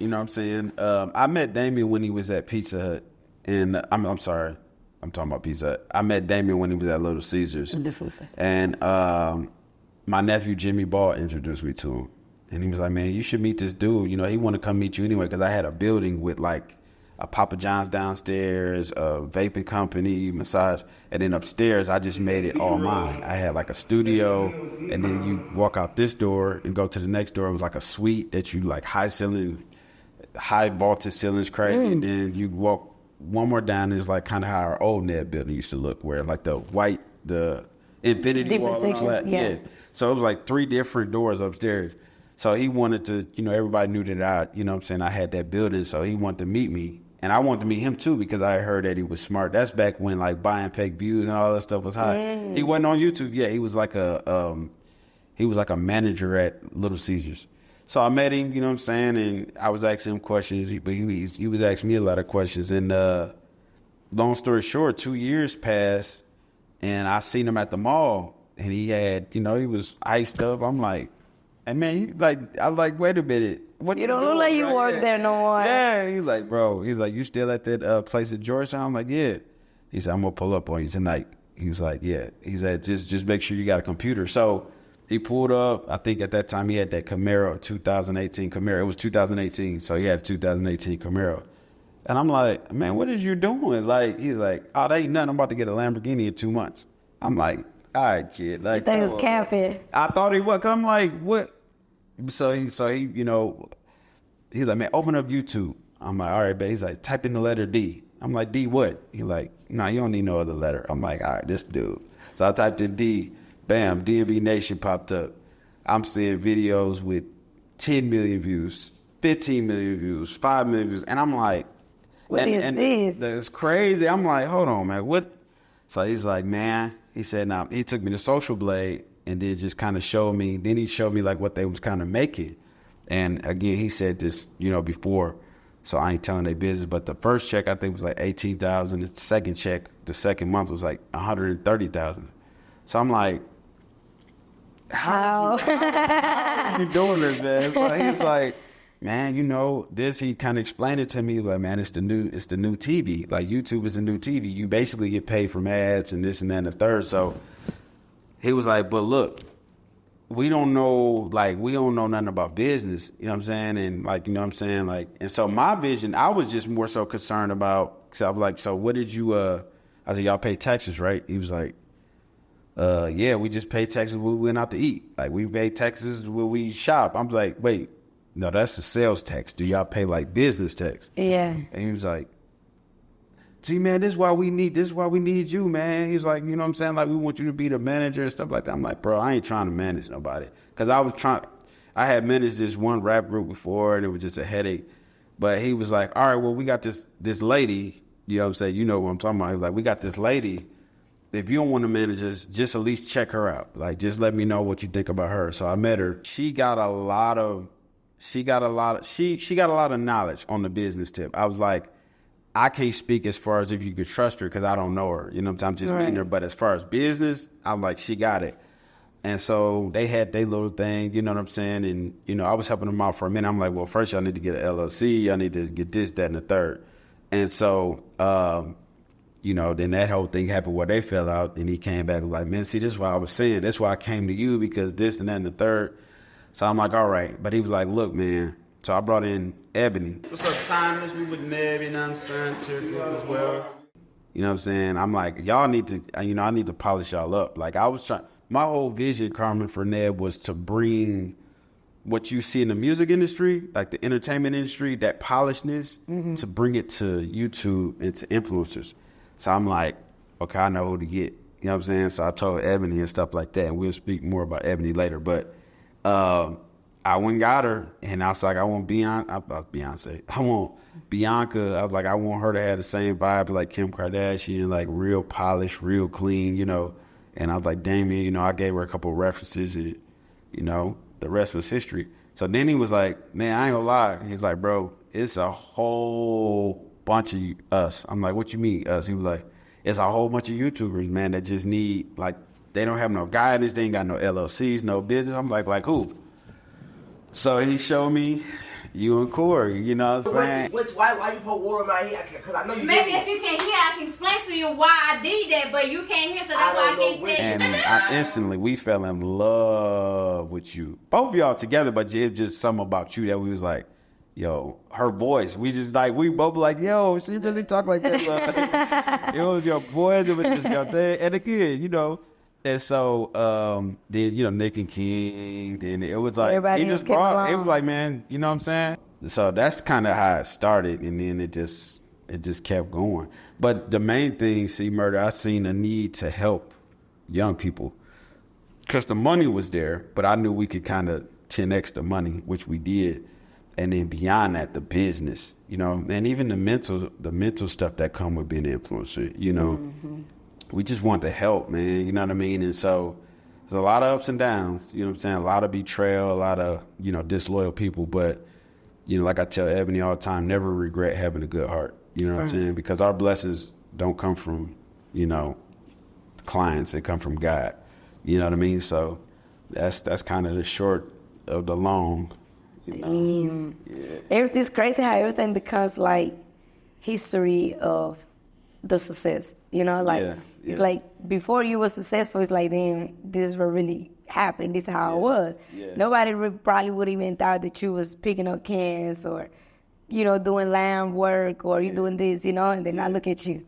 You know what I'm saying? I met Damien when he was at Pizza Hut. And I'm sorry. I'm talking about Pizza Hut. I met Damien when he was at Little Caesars. And my nephew, Jimmy Ball, introduced me to him. And he was like, man, you should meet this dude. You know, he wanted to come meet you anyway because I had a building with like a Papa John's downstairs, a vaping company, massage. And then upstairs, I just made it all mine. I had like a studio, and then you walk out this door and go to the next door. It was like a suite that you like high vaulted ceilings, crazy. And then you walk one more down, is like kind of how our old NEB building used to look, where like the infinity wall and all that. Yeah. So it was like 3 different doors upstairs. So he wanted to, you know, everybody knew that I had that building. So he wanted to meet me. And I wanted to meet him too because I heard that he was smart. That's back when like buying fake views and all that stuff was hot. He wasn't on YouTube yet. He was like a manager at Little Caesars. So I met him, you know what I'm saying, and I was asking him questions, but he was asking me a lot of questions. And long story short, 2 years passed, and I seen him at the mall, and he had, you know, he was iced up. I'm like, hey man, I'm like, wait a minute. What you don't look like you work there no more. Yeah, he's like, bro. He's like, you still at that place at Georgetown? I'm like, yeah. He said, I'm gonna pull up on you tonight. He's like, yeah. He said, just make sure you got a computer. So he pulled up. I think at that time he had that Camaro, 2018 Camaro. It was 2018, so he had a 2018 Camaro. And I'm like, man, what is you doing? Like, he's like, oh, that ain't nothing. I'm about to get a Lamborghini in 2 months. I'm like, all right, kid. Like, that was capping. I thought he was. I'm like, what? So he, you know, he's like, man, open up YouTube. I'm like, all right, babe. He's like, type in the letter D. I'm like, D what? He's like, nah, you don't need no other letter. I'm like, all right, this dude. So I typed in D. Bam, DMV Nation popped up. I'm seeing videos with 10 million views, 15 million views, 5 million views. And I'm like, what is this? That's crazy. I'm like, hold on, man. What? So he's like, man, he said, now, he took me to Social Blade and then just kind of showed me. Then he showed me like what they was kind of making. And again, he said this, you know, before, so I ain't telling their business. But the first check, I think, was like $18,000. The second check, the second month was like $130,000. So I'm like, how are you doing this, man? So he's like, man, you know, this, he kind of explained it to me, like, man, it's the new TV. Like, YouTube is the new TV. You basically get paid from ads and this and that and the third. So he was like, but look, we don't know nothing about business, you know what I'm saying? And like, you know what I'm saying? Like, and so my vision, I was just more so concerned about, because I was like, so what did you, I said, y'all pay taxes, right? He was like, yeah, we just pay taxes when we went out to eat. Like, we pay taxes when we shop. I'm like, wait, no, that's the sales tax. Do y'all pay like business tax? Yeah. And he was like, see, man, this is why we need you, man. He's like, you know what I'm saying? Like, we want you to be the manager and stuff like that. I'm like, bro, I ain't trying to manage nobody. Because I had managed this one rap group before, and it was just a headache. But he was like, all right, well, we got this lady, you know what I'm saying? You know what I'm talking about. He was like, we got this lady. If you don't want to manage us, just at least check her out. Like, just let me know what you think about her. So I met her. She got a lot of knowledge on the business tip. I was like, I can't speak as far as if you could trust her because I don't know her. You know what I'm saying? I'm just meeting her. But as far as business, I'm like, she got it. And so they had their little thing, you know what I'm saying? And, you know, I was helping them out for a minute. I'm like, well, first y'all need to get an LLC. Y'all need to get this, that, and the third. And so, you know, then that whole thing happened where they fell out, and he came back and was like, man, see, this is why I was saying. That's why I came to you, because this and that and the third. So I'm like, all right. But he was like, look, man. So I brought in Ebony. What's up, Timeless? We with NEB, you know what I'm saying? As well. You know what I'm saying? I'm like, y'all need to, you know, I need to polish y'all up. Like, I was trying, my whole vision, Carmen, for NEB was to bring what you see in the music industry, like the entertainment industry, that polishedness, to bring it to YouTube and to influencers. So I'm like, okay, I know who to get. You know what I'm saying? So I told Ebony and stuff like that, and we'll speak more about Ebony later. But I went and got her, and I was like, I want Beyonce. I want Bianca. I was like, I want her to have the same vibe like Kim Kardashian, like real polished, real clean, you know. And I was like, Damien, you know, I gave her a couple of references, and, you know, the rest was history. So then he was like, man, I ain't gonna lie. He's like, bro, it's a whole bunch of us. I'm like, what you mean us? He was like, it's a whole bunch of YouTubers, man, that just need, like, they don't have no guidance, they ain't got no LLCs, no business. I'm like who? So he showed me, You and Corey, you know what I'm saying? Why you put water in my head? Because I know you. Maybe if you can hear, I can explain to you why I did that, but you can't hear, so that's why I can't tell And you. instantly, we fell in love with you. Both of y'all together, but it was just something about you that we was like, yo, her voice. We just like, we both like, yo, she really talk like that. It was your voice, it was just your thing. And again, you know, and so then, you know, Nick and King, then it was like, Everybody he just came brought, along. it was like, man, you know what I'm saying? So that's kind of how it started, and then it just kept going. But the main thing, Murder, I seen a need to help young people. Because the money was there, but I knew we could kind of 10x the money, which we did. And then beyond that, the business, you know, and even the mental stuff that come with being an influencer, you know. We just want to help, man, you know what I mean? And so there's a lot of ups and downs, you know what I'm saying? A lot of betrayal, a lot of, you know, disloyal people. But, you know, like I tell Ebony all the time, never regret having a good heart, you know what I'm saying? Because our blessings don't come from, you know, clients, they come from God, you know what I mean? So that's kind of the short of the long. You know? It's crazy how everything becomes like history of the success. You know, like it's like before you were successful, it's like then this is what really happened. This is how it was. Nobody probably would even thought that you was picking up cans or, you know, doing land work or you doing this, you know, and then I look at you.